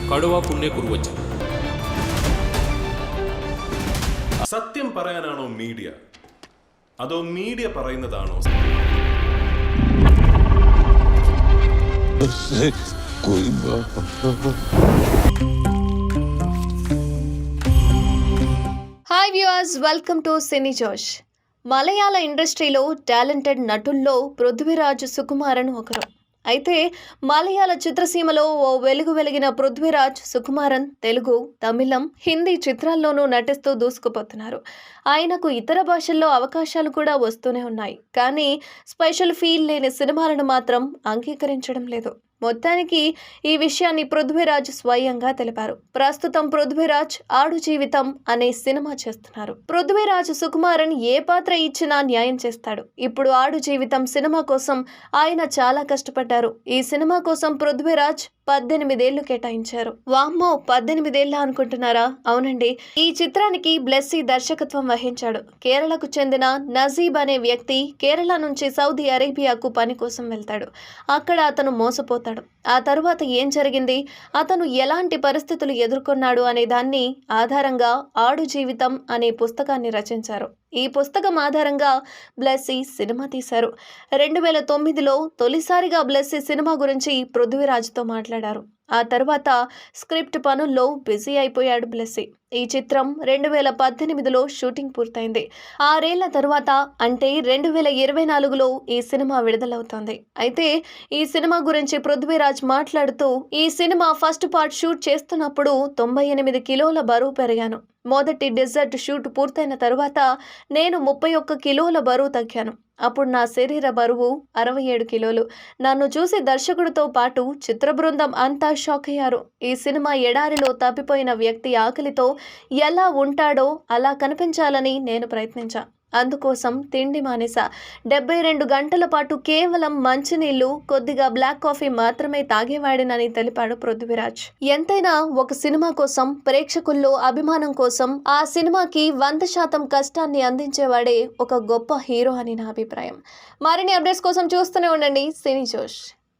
കടുവ പുണ്യ കുറുവച്ചൻ. സത്യം പറയാനാണോ മീഡിയ, അതോ മീഡിയ പറയുന്നതാണോ? Hi viewers, welcome to Cine Josh. మలయాళ ఇండస్ట్రీలో టాలెంటెడ్ నటుల్లో పృథ్వీరాజ్ సుకుమారన్ ఒకరు. అయితే మలయాళ చిత్రసీమలో ఓ వెలుగు వెలిగిన పృథ్వీరాజ్ సుకుమారన్ తెలుగు, తమిళం, హిందీ చిత్రాల్లోనూ నటిస్తూ దూసుకుపోతున్నారు. ఆయనకు ఇతర భాషల్లో అవకాశాలు కూడా వస్తూనే ఉన్నాయి. కానీ స్పెషల్ ఫీల్ లేని సినిమాలను మాత్రం అంగీకరించడం లేదు. మొత్తానికి ఈ విషయాన్ని పృథ్వీరాజ్ స్వయంగా తెలిపారు. ప్రస్తుతం పృథ్వీరాజ్ ఆడు జీవితం అనే సినిమా చేస్తున్నారు. పృథ్వీరాజ్ సుకుమారన్ ఏ పాత్ర ఇచ్చినా న్యాయం చేస్తాడు. ఇప్పుడు ఆడు జీవితం సినిమా కోసం ఆయన చాలా కష్టపడ్డారు. ఈ సినిమా కోసం పృథ్వీరాజ్ 18 ఏళ్లు కేటాయించారు. వామ్మో, 18 ఏళ్ల అనుకుంటున్నారా? అవునండి. ఈ చిత్రానికి బ్లెస్సీ దర్శకత్వం వహించాడు. కేరళకు చెందిన నజీబ్ అనే వ్యక్తి కేరళ నుంచి సౌదీ అరేబియాకు పని కోసం వెళ్తాడు. అక్కడ అతను మోసపోతాడు. ఆ తరువాత ఏం జరిగింది, అతను ఎలాంటి పరిస్థితులు ఎదుర్కొన్నాడు అనే దాన్ని ఆధారంగా ఆడు జీవితం అనే పుస్తకాన్ని రచించారు. ఈ పుస్తకం ఆధారంగా బ్లెస్సీ సినిమా తీశారు. 2009లో తొలిసారిగా బ్లెస్సీ సినిమా గురించి పృథ్వీరాజ్తో మాట్లాడారు. ఆ తర్వాత స్క్రిప్ట్ పనుల్లో బిజీ అయిపోయాడు బ్లెస్సీ. ఈ చిత్రం 2018లో షూటింగ్ పూర్తయింది. 6 ఏళ్ల తరువాత అంటే 2024లో ఈ సినిమా విడుదలవుతోంది. అయితే ఈ సినిమా గురించి పృథ్వీరాజ్ మాట్లాడుతూ, ఈ సినిమా ఫస్ట్ పార్ట్ షూట్ చేస్తున్నప్పుడు 98 కిలోల బరువు పెరిగాను. మొదటి డెజర్ట్ షూట్ పూర్తయిన తరువాత నేను 31 కిలోల బరువు తగ్గాను. అప్పుడు నా శరీర బరువు 67 కిలోలు. నన్ను చూసి దర్శకుడితో పాటు చిత్ర బృందం అంతా షాక్ అయ్యారు. ఈ సినిమా ఎడారిలో తప్పిపోయిన వ్యక్తి ఆకలితో ఎలా ఉంటాడో అలా కనిపించాలని నేను ప్రయత్నించా. అందుకోసం తిండి మానేసా. 72 గంటల పాటు కేవలం మంచినీళ్లు, కొద్దిగా బ్లాక్ కాఫీ మాత్రమే తాగేవాడినని తెలిపాడు పృథ్వీరాజ్. ఎంతైనా ఒక సినిమా కోసం, ప్రేక్షకుల్లో అభిమానం కోసం ఆ సినిమాకి 100% కష్టాన్ని అందించేవాడే ఒక గొప్ప హీరో అని నా అభిప్రాయం. మరిన్ని అప్డేట్స్ కోసం చూస్తూనే ఉండండి సినీ జోష్.